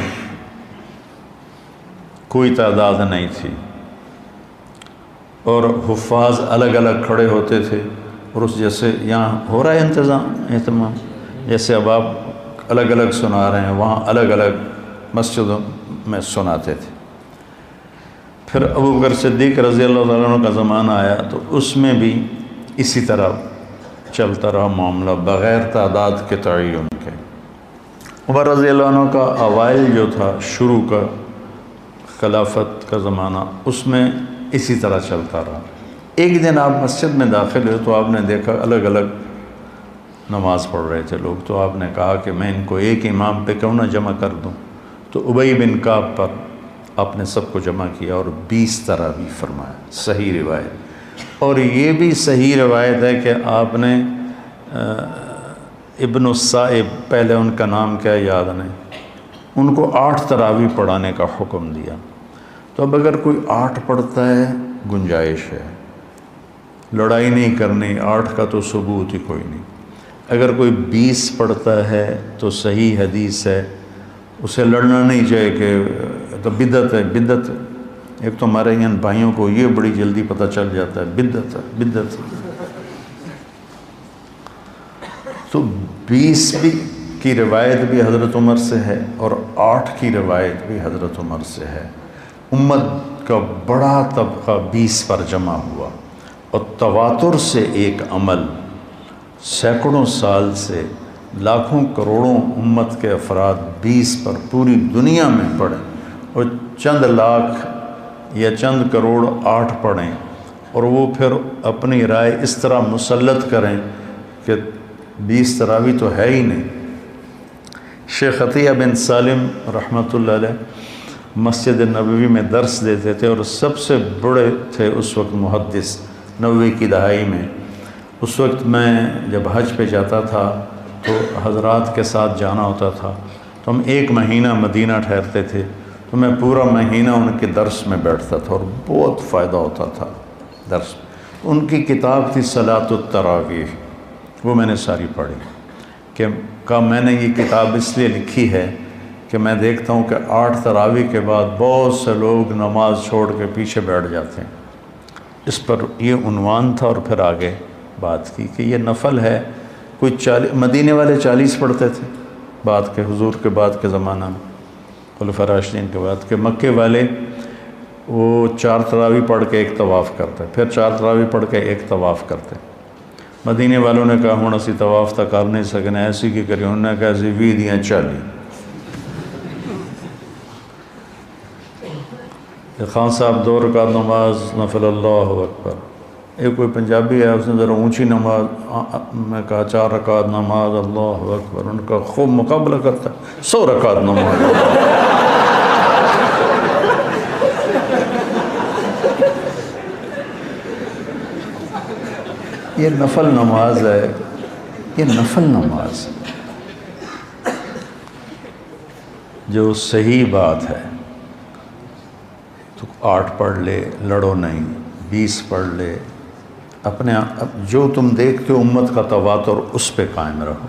کوئی تعداد نہیں تھی اور حفاظ الگ الگ کھڑے ہوتے تھے، اور اس جیسے یہاں ہو رہا ہے اہتمام، جیسے اب آپ الگ الگ سنا رہے ہیں، وہاں الگ الگ مسجدوں میں سناتے تھے۔ پھر ابوبکر صدیق رضی اللہ تعالیٰ عنہ کا زمانہ آیا تو اس میں بھی اسی طرح چلتا رہا معاملہ بغیر تعداد کے تعین کے۔ عمر رضی اللہ عنہ کا اوائل جو تھا، شروع کا خلافت کا زمانہ، اس میں اسی طرح چلتا رہا۔ ایک دن آپ مسجد میں داخل ہوئے تو آپ نے دیکھا الگ الگ نماز پڑھ رہے تھے لوگ، تو آپ نے کہا کہ میں ان کو ایک امام پہ کیوں نہ جمع کر دوں، تو ابی بن کعب پر آپ نے سب کو جمع کیا اور 20 تراویح فرمایا، صحیح روایت۔ اور یہ بھی صحیح روایت ہے کہ آپ نے ابن السائب، پہلے ان کا نام کیا یاد نہیں، ان کو 8 تراویح پڑھانے کا حکم دیا۔ تو اب اگر کوئی 8 پڑھتا ہے گنجائش ہے، لڑائی نہیں کرنی، 8 کا تو ثبوت ہی کوئی نہیں۔ اگر کوئی 20 پڑھتا ہے تو صحیح حدیث ہے، اسے لڑنا نہیں چاہیے کہ تو بدعت ہے، بدعت۔ ایک تو ہمارے یہاں بھائیوں کو یہ بڑی جلدی پتہ چل جاتا ہے بدعت ہے، بدعت۔ تو 20 بھی کی روایت بھی حضرت عمر سے ہے اور 8 کی روایت بھی حضرت عمر سے ہے۔ امت کا بڑا طبقہ 20 پر جمع ہوا، اور تواتر سے ایک عمل سینکڑوں سال سے لاکھوں کروڑوں امت کے افراد 20 پر پوری دنیا میں پڑھیں، اور چند لاکھ یا چند کروڑ 8 پڑھیں، اور وہ پھر اپنی رائے اس طرح مسلط کریں کہ 20 تراویح تو ہے ہی نہیں۔ شیخ عطیہ بن سالم رحمۃ اللہ علیہ مسجد نبوی میں درس دیتے تھے، اور سب سے بڑے تھے اس وقت محدث 90 کی دہائی میں۔ اس وقت میں جب حج پہ جاتا تھا تو حضرات کے ساتھ جانا ہوتا تھا، تو ہم 1 مہینہ مدینہ ٹھہرتے تھے، تو میں پورا مہینہ ان کے درس میں بیٹھتا تھا، اور بہت فائدہ ہوتا تھا درس میں۔ ان کی کتاب تھی صلاۃ التراویح، وہ میں نے ساری پڑھی کہ میں نے یہ کتاب اس لیے لکھی ہے کہ میں دیکھتا ہوں کہ 8 تراویح کے بعد بہت سے لوگ نماز چھوڑ کے پیچھے بیٹھ جاتے ہیں۔ اس پر یہ عنوان تھا، اور پھر آگے بات کی کہ یہ نفل ہے۔ کوئی مدینے والے 40 پڑھتے تھے بعد کے، حضور کے بعد کے زمانہ میں، خلفاء راشدین کے بعد کے۔ مکے والے وہ 4 تراویح پڑھ کے 1 طواف کرتے، پھر 4 تراویح پڑھ کے 1 طواف کرتے۔ مدینے والوں نے کہا ہوں اسی طواف تک کر نہیں سکنے، ایسی کی کری، انہوں نے کہا ایسی 20 دیاں 40۔ خان صاحب 2 رکعت نماز نفل، اللہ اکبر۔ ایک کوئی پنجابی ہے، اس نے ذرا اونچی نماز، میں کہا 4 رکعت نماز، اللہ اکبر۔ ان کا خوب مقابلہ کرتا ہے 100 رکعت نماز۔ یہ نفل نماز ہے، یہ نفل نماز جو صحیح بات ہے تو 8 پڑھ لے، لڑو نہیں، 20 پڑھ لے، اپنے جو تم دیکھتے ہو امت کا تواتر اس پہ قائم رہو،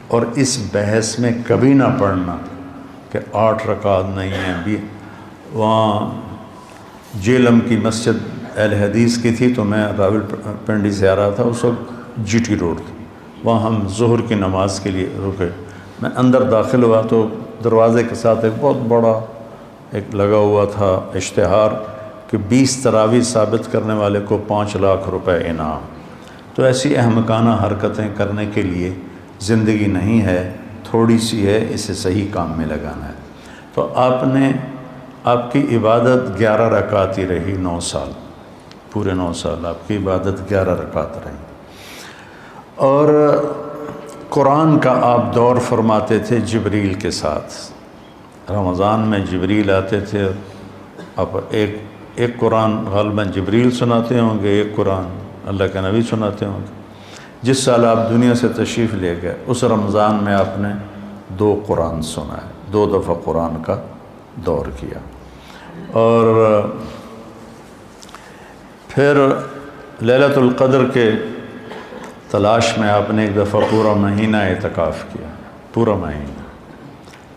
اور اس بحث میں کبھی نہ پڑھنا کہ 8 رکعت نہیں ہیں۔ وہاں جیلم کی مسجد اہل حدیث کی تھی، تو میں راول پنڈی سے آ رہا تھا، اس وقت جی ٹی روڈ تھی، وہاں ہم ظہر کی نماز کے لیے رکے۔ میں اندر داخل ہوا تو دروازے کے ساتھ ایک بہت بڑا ایک لگا ہوا تھا اشتہار کہ 20 تراویح ثابت کرنے والے کو 5 لاکھ روپے انعام۔ تو ایسی احمقانہ حرکتیں کرنے کے لیے زندگی نہیں ہے، تھوڑی سی ہے، اسے صحیح کام میں لگانا ہے۔ تو آپ کی عبادت 11 رکعت ہی رہی 9 سال، پورے 9 سال آپ کی عبادت 11 رکعت رہی۔ اور قرآن کا آپ دور فرماتے تھے جبریل کے ساتھ۔ رمضان میں جبریل آتے تھے، آپ ایک قرآن غالباً جبریل سناتے ہوں گے، ایک قرآن اللہ کے نبی سناتے ہوں گے۔ جس سال آپ دنیا سے تشریف لے گئے اس رمضان میں آپ نے 2 قرآن سنا ہے، 2 دفعہ قرآن کا دور کیا۔ اور پھر لیلۃ القدر کے تلاش میں آپ نے ایک دفعہ پورا مہینہ اعتکاف کیا، پورا مہینہ۔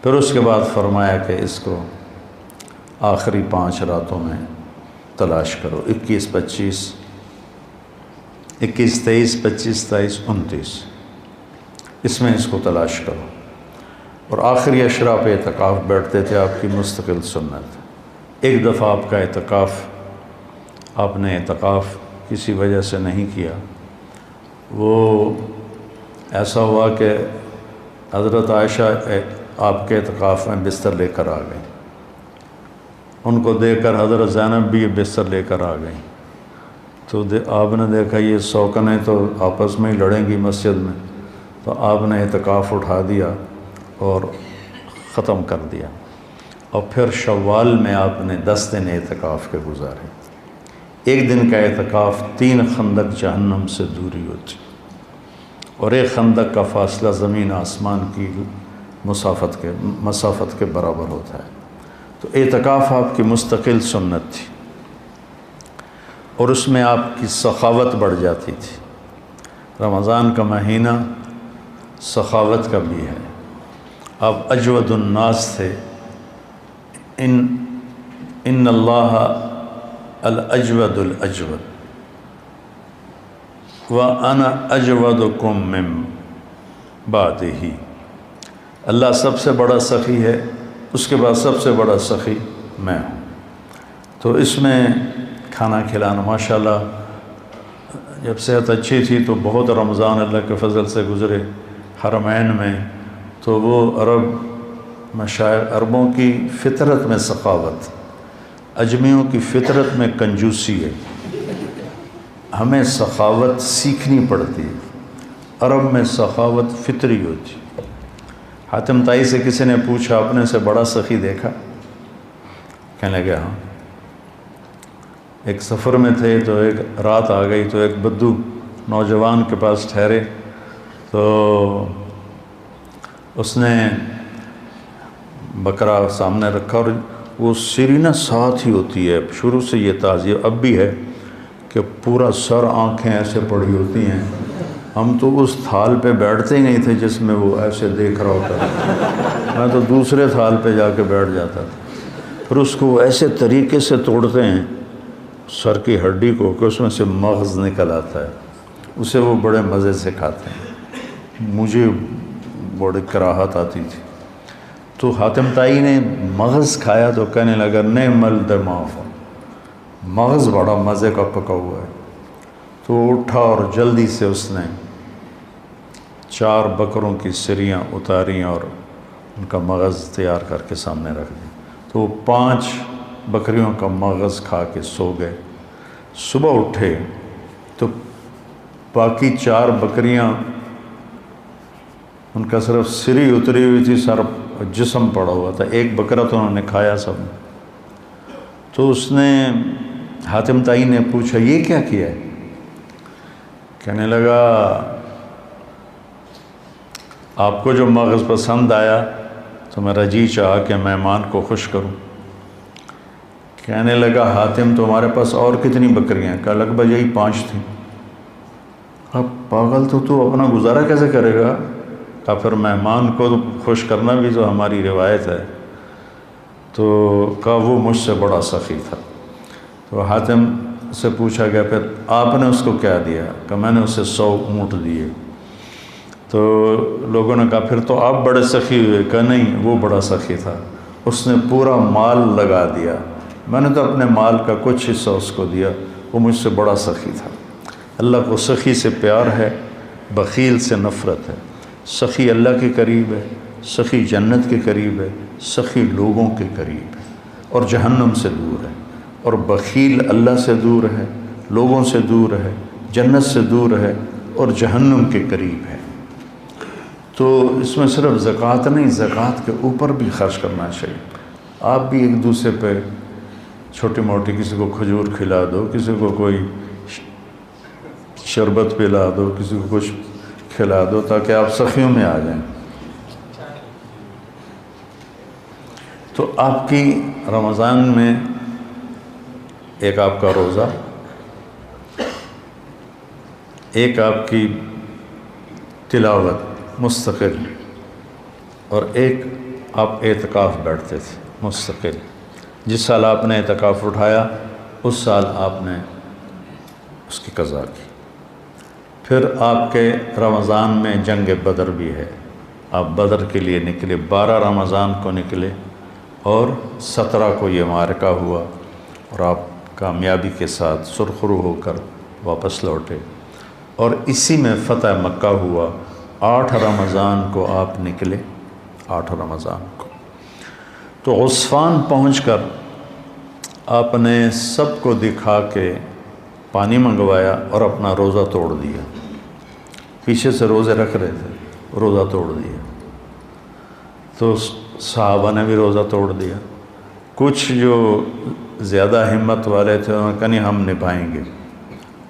پھر اس کے بعد فرمایا کہ اس کو آخری 5 راتوں میں تلاش کرو، 21، 25، 21، 23، 25، 27، 29، اس میں اس کو تلاش کرو۔ اور آخری اشرا پہ اعتکاف بیٹھتے تھے، آپ کی مستقل سنت۔ ایک دفعہ آپ کا اعتکاف، آپ نے اعتکاف کسی وجہ سے نہیں کیا، وہ ایسا ہوا کہ حضرت عائشہ آپ کے اعتکاف میں بستر لے کر آ گئیں، ان کو دیکھ کر حضرت زینب بھی بستر لے کر آ گئیں۔ تو آپ نے دیکھا یہ سوکنیں تو آپس میں ہی لڑیں گی مسجد میں، تو آپ نے اعتکاف اٹھا دیا اور ختم کر دیا۔ اور پھر شوال میں آپ نے 10 دن اعتکاف کے گزارے۔ ایک دن کا اعتکاف 3 خندق جہنم سے دوری ہوتی، اور ایک خندق کا فاصلہ زمین آسمان کی مسافت کے برابر ہوتا ہے۔ تو اعتکاف آپ کی مستقل سنت تھی، اور اس میں آپ کی سخاوت بڑھ جاتی تھی۔ رمضان کا مہینہ سخاوت کا بھی ہے، آپ اجود الناس تھے۔ ان اللہ الاجود الاجود وانا اجودکم من بعدہ، اللہ سب سے بڑا سخی ہے، اس کے بعد سب سے بڑا سخی میں ہوں۔ تو اس میں کھانا کھلانا ماشاءاللہ، جب صحت اچھی تھی تو بہت رمضان اللہ کے فضل سے گزرے حرمین میں، تو وہ عربوں کی فطرت میں سخاوت، اجمیوں کی فطرت میں کنجوسی ہے۔ ہمیں سخاوت سیکھنی پڑتی ہے۔ عرب میں سخاوت فطری ہوتی ہے۔ حاتم طائی سے کسی نے پوچھا اپنے سے بڑا سخی دیکھا؟ کہنے لگے ہاں۔ ایک سفر میں تھے تو ایک رات آ گئی تو ایک بدو نوجوان کے پاس ٹھہرے، تو اس نے بکرا سامنے رکھا، اور وہ سری نہ ساتھ ہی ہوتی ہے، شروع سے یہ تعزیہ اب بھی ہے کہ پورا سر آنکھیں ایسے پڑی ہوتی ہیں۔ ہم تو اس تھال پہ بیٹھتے ہی نہیں تھے جس میں وہ ایسے دیکھ رہا ہوتا تھا، میں تو دوسرے تھال پہ جا کے بیٹھ جاتا تھا۔ پھر اس کو ایسے طریقے سے توڑتے ہیں سر کی ہڈی کو کہ اس میں سے مغز نکل آتا ہے، اسے وہ بڑے مزے سے کھاتے ہیں۔ مجھے بڑی کراہت آتی تھی۔ تو حاتم طائی نے مغز کھایا تو کہنے لگا نعم الدماغ، مغز بڑا مزے کا پکا ہوا ہے۔ تو اٹھا اور جلدی سے اس نے 4 بکروں کی سریاں اتاریں اور ان کا مغز تیار کر کے سامنے رکھ دیا۔ تو وہ 5 بکریوں کا مغز کھا کے سو گئے۔ صبح اٹھے تو باقی 4 بکریاں ان کا صرف سری اتری ہوئی تھی، سر جسم پڑا ہوا تھا۔ ایک بکرا تو انہوں نے کھایا سب نے۔ تو اس نے حاتم طائی نے پوچھا یہ کیا کیا ہے؟ کہنے لگا آپ کو جو مغز پسند آیا تو میرا جی چاہا کہ مہمان کو خوش کروں۔ کہنے لگا حاتم تمہارے پاس اور کتنی بکریاں؟ کہا لگ بھگ یہی 5 تھیں۔ اب پاگل تو اپنا گزارا کیسے کرے گا؟ کہا پھر مہمان کو خوش کرنا بھی تو ہماری روایت ہے۔ تو کہا وہ مجھ سے بڑا سخی تھا۔ تو حاتم سے پوچھا گیا پھر آپ نے اس کو کیا دیا؟ کہ میں نے اسے 100 اونٹ دیے۔ تو لوگوں نے کہا پھر تو آپ بڑے سخی ہوئے۔ کہ نہیں، وہ بڑا سخی تھا، اس نے پورا مال لگا دیا، میں نے تو اپنے مال کا کچھ حصہ اس کو دیا، وہ مجھ سے بڑا سخی تھا۔ اللہ کو سخی سے پیار ہے، بخیل سے نفرت ہے۔ سخی اللہ کے قریب ہے، سخی جنت کے قریب ہے، سخی لوگوں کے قریب ہے اور جہنم سے دور ہے، اور بخیل اللہ سے دور ہے، لوگوں سے دور ہے، جنت سے دور ہے اور جہنم کے قریب ہے۔ تو اس میں صرف زکوٰۃ نہیں، زکوٰۃ کے اوپر بھی خرچ کرنا چاہیے۔ آپ بھی ایک دوسرے پہ چھوٹی موٹی، کسی کو کھجور کھلا دو، کسی کو کوئی شربت پلا دو، کسی کو کچھ کھلا دو تاکہ آپ سخیوں میں آ جائیں۔ تو آپ کی رمضان میں ایک آپ کا روزہ، ایک آپ کی تلاوت مستقل، اور ایک آپ اعتکاف بیٹھتے تھے مستقل۔ جس سال آپ نے اعتکاف اٹھایا اس سال آپ نے اس کی قضا کی۔ پھر آپ کے رمضان میں جنگ بدر بھی ہے، آپ بدر کے لیے نکلے، 12 رمضان کو نکلے اور 17 کو یہ معرکہ ہوا اور آپ کامیابی کے ساتھ سرخرو ہو کر واپس لوٹے، اور اسی میں فتح مکہ ہوا۔ 8 رمضان کو آپ نکلے، 8 رمضان کو۔ تو عصفان پہنچ کر آپ نے سب کو دکھا کے پانی منگوایا اور اپنا روزہ توڑ دیا۔ پیچھے سے روزے رکھ رہے تھے، روزہ توڑ دیا۔ تو صحابہ نے بھی روزہ توڑ دیا۔ کچھ جو زیادہ ہمت والے تھے انہوں نے کہا نہیں ہم نبھائیں گے،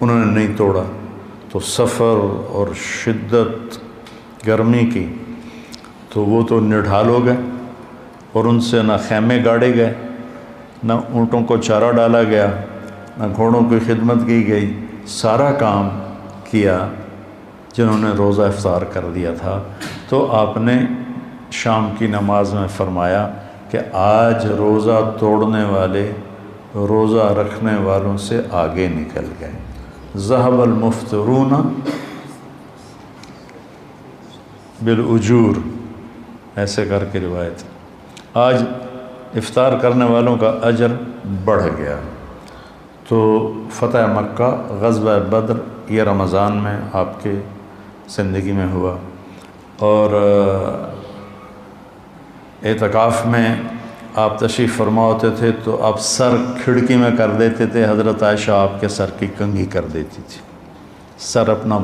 انہوں نے نہیں توڑا۔ تو سفر اور شدت گرمی کی تو وہ تو نڈھال ہو گئے، اور ان سے نہ خیمے گاڑے گئے، نہ اونٹوں کو چارہ ڈالا گیا، نہ گھوڑوں کی خدمت کی گئی۔ سارا کام کیا جنہوں نے روزہ افطار کر دیا تھا۔ تو آپ نے شام کی نماز میں فرمایا کہ آج روزہ توڑنے والے روزہ رکھنے والوں سے آگے نکل گئے۔ ذہب المفطرون بالاجور، ایسے کر کے روایت، آج افطار کرنے والوں کا اجر بڑھ گیا۔ تو فتح مکہ، غزوہ بدر، یہ رمضان میں آپ کے زندگی میں ہوا، اور اعتکاف میں آپ تشریف فرما ہوتے تھے تو آپ سر کھڑکی میں کر دیتے تھے، حضرت عائشہ آپ کے سر کی کنگھی کر دیتی تھی، سر اپنا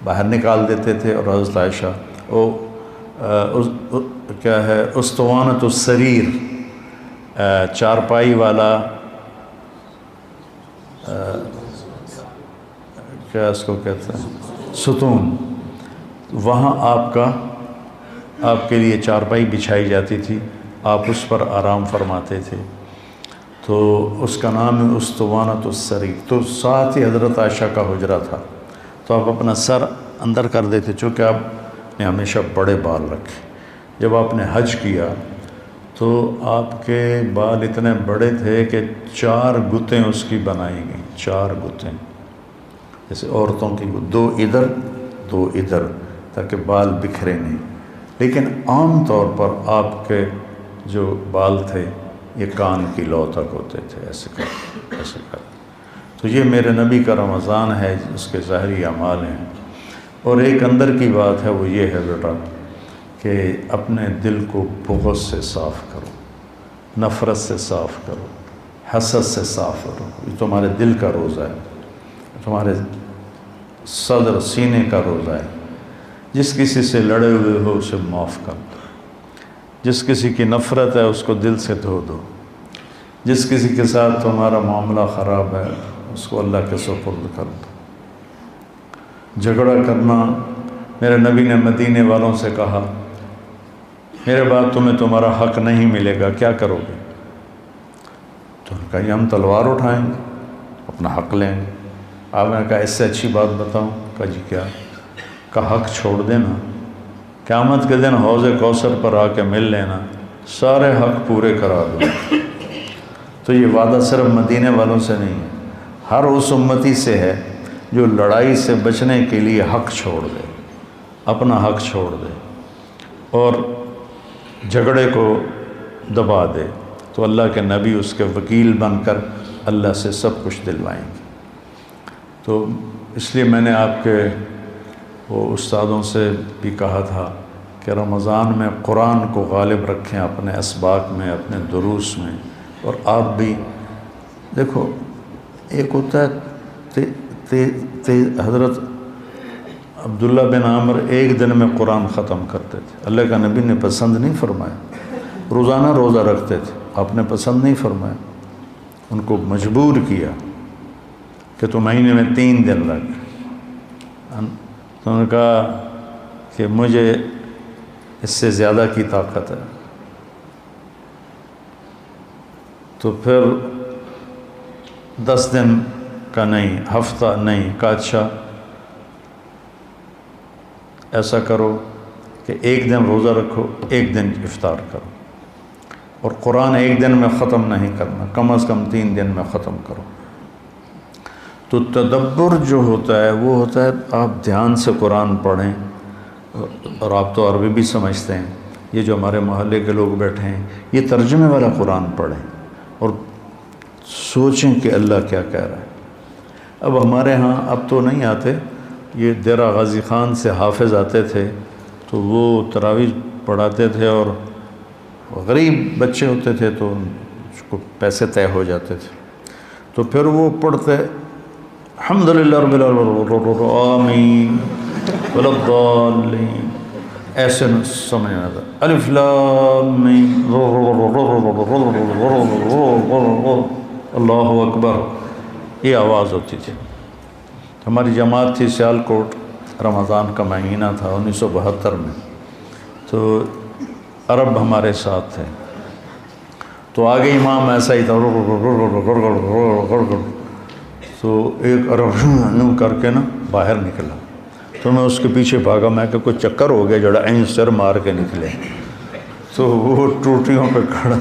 باہر نکال دیتے تھے، اور حضرت عائشہ وہ کیا ہے استوانۃ السریر، چارپائی والا کیا اس کو کہتے ہیں ستون، وہاں آپ کے لیے چارپائی بچھائی جاتی تھی، آپ اس پر آرام فرماتے تھے، تو اس کا نام ہے استوانۃ السریر۔ تو ساتھ ہی حضرت عائشہ کا حجرہ تھا، تو آپ اپنا سر اندر کر دیتے، چونکہ آپ نے ہمیشہ بڑے بال رکھے۔ جب آپ نے حج کیا تو آپ کے بال اتنے بڑے تھے کہ 4 گتیں اس کی بنائی گئیں، 4 گتیں، جیسے عورتوں کی 2 ادھر 2 ادھر، تاکہ بال بکھرے نہیں۔ لیکن عام طور پر آپ کے جو بال تھے یہ کان کی لو تک ہوتے تھے، ایسے کر۔ تو یہ میرے نبی کا رمضان ہے، اس کے ظاہری اعمال ہیں۔ اور ایک اندر کی بات ہے، وہ یہ ہے بیٹا کہ اپنے دل کو بغض سے صاف کرو، نفرت سے صاف کرو، حسد سے صاف کرو۔ یہ تمہارے دل کا روزہ ہے، تمہارے صدر سینے کا روزہ ہے۔ جس کسی سے لڑے ہوئے ہو اسے معاف کر دو، جس کسی کی نفرت ہے اس کو دل سے دھو دو، جس کسی کے ساتھ تمہارا معاملہ خراب ہے اس کو اللہ کے سپرد کر دو۔ جھگڑا کرنا، میرے نبی نے مدینے والوں سے کہا میرے بعد تمہیں تمہارا حق نہیں ملے گا، کیا کرو گے؟ تو انہوں نے کہا یہ ہم تلوار اٹھائیں گے، اپنا حق لیں گے۔ آپ نے کہا اس سے اچھی بات بتاؤں؟ کہا جی کیا؟ کہا حق چھوڑ دینا، قیامت کے دن حوض کوثر پر آ کے مل لینا، سارے حق پورے کرا دو۔ تو یہ وعدہ صرف مدینے والوں سے نہیں ہے، ہر اس امتی سے ہے جو لڑائی سے بچنے کے لیے حق چھوڑ دے، اپنا حق چھوڑ دے اور جھگڑے کو دبا دے، تو اللہ کے نبی اس کے وکیل بن کر اللہ سے سب کچھ دلوائیں گے۔ تو اس لیے میں نے آپ کے وہ استادوں سے بھی کہا تھا کہ رمضان میں قرآن کو غالب رکھیں اپنے اسباق میں، اپنے دروس میں۔ اور آپ بھی دیکھو، ایک ہوتا ہے حضرت عبداللہ بن عامر ایک دن میں قرآن ختم کرتے تھے، اللہ کا نبی نے پسند نہیں فرمایا۔ روزانہ روزہ رکھتے تھے، آپ نے پسند نہیں فرمایا، ان کو مجبور کیا کہ تو مہینے میں 3 دن رکھ۔ تو انہوں نے کہا کہ مجھے اس سے زیادہ کی طاقت ہے۔ تو پھر 10 دن کا نہیں، ہفتہ نہیں، کہا اچھا ایسا کرو کہ 1 دن روزہ رکھو، 1 دن افطار کرو، اور قرآن 1 دن میں ختم نہیں کرنا، کم از کم 3 دن میں ختم کرو۔ تو تدبر جو ہوتا ہے وہ ہوتا ہے آپ دھیان سے قرآن پڑھیں، اور آپ تو عربی بھی سمجھتے ہیں، یہ جو ہمارے محلے کے لوگ بیٹھے ہیں یہ ترجمے والا قرآن پڑھیں اور سوچیں کہ اللہ کیا کہہ رہا ہے۔ اب ہمارے ہاں اب تو نہیں آتے، یہ دیرہ غازی خان سے حافظ آتے تھے تو وہ تراویح پڑھاتے تھے، اور غریب بچے ہوتے تھے تو ان کو پیسے طے ہو جاتے تھے، تو پھر وہ پڑھتے الحمدللہ رب العالمین آمین ولا الضالین، ایسے سمجھ آتا الف لام میم اللہ اکبر، یہ آواز ہوتی تھی۔ ہماری جماعت تھی سیالکوٹ، رمضان کا مہینہ تھا 1972 میں، تو عرب ہمارے ساتھ تھے، تو آگے امام ایسا ہی تھا، تو ایک عرب یوں کر کے نا باہر نکلا، تو میں اس کے پیچھے بھاگا، میں کہ کوئی چکر ہو گیا جڑا این سر مار کے نکلے، تو وہ ٹوٹیوں پہ کھڑا،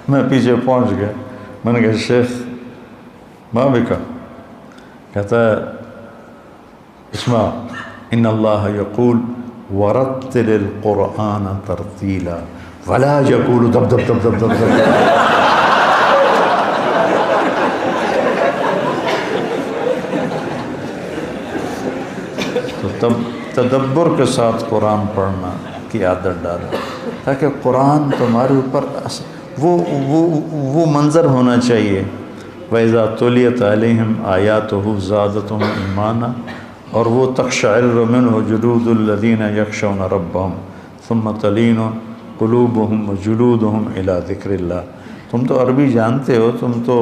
میں پیچھے پہنچ گیا، میں نے کہا شیخ ماں بکا، کہتا ہے اسمع ان اللہ یقول ورتل القرآن ترتیلا ولا یقول دب دب دب دب دب دب۔ تو تب تدبر کے ساتھ قرآن پڑھنا کی عادت ڈالیں، تاکہ قرآن تمہارے اوپر وہ منظر ہونا چاہیے. وَإِذَا تُلِيَتْ عَلَيْهِمْ آيَاتُهُ زَادَتْهُمْ إِيمَانًا، اور وہ تقشعر منه جلود الذين يخشون ربهم ثم تلين قلوبهم وجلودهم إلى ذکر اللہ. تم تو عربی جانتے ہو، تم تو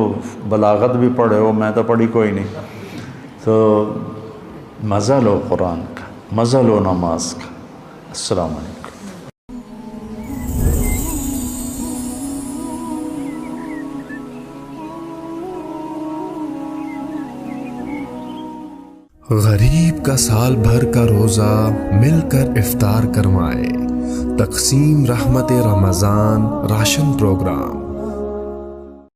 بلاغت بھی پڑھے ہو، میں تو پڑھی کوئی نہیں. تو مزہ لو قرآن کا، مزہ لو نماز کا. السلام علیکم. غریب کا سال بھر کا روزہ مل کر افطار کروائے. تقسیم رحمت رمضان راشن پروگرام.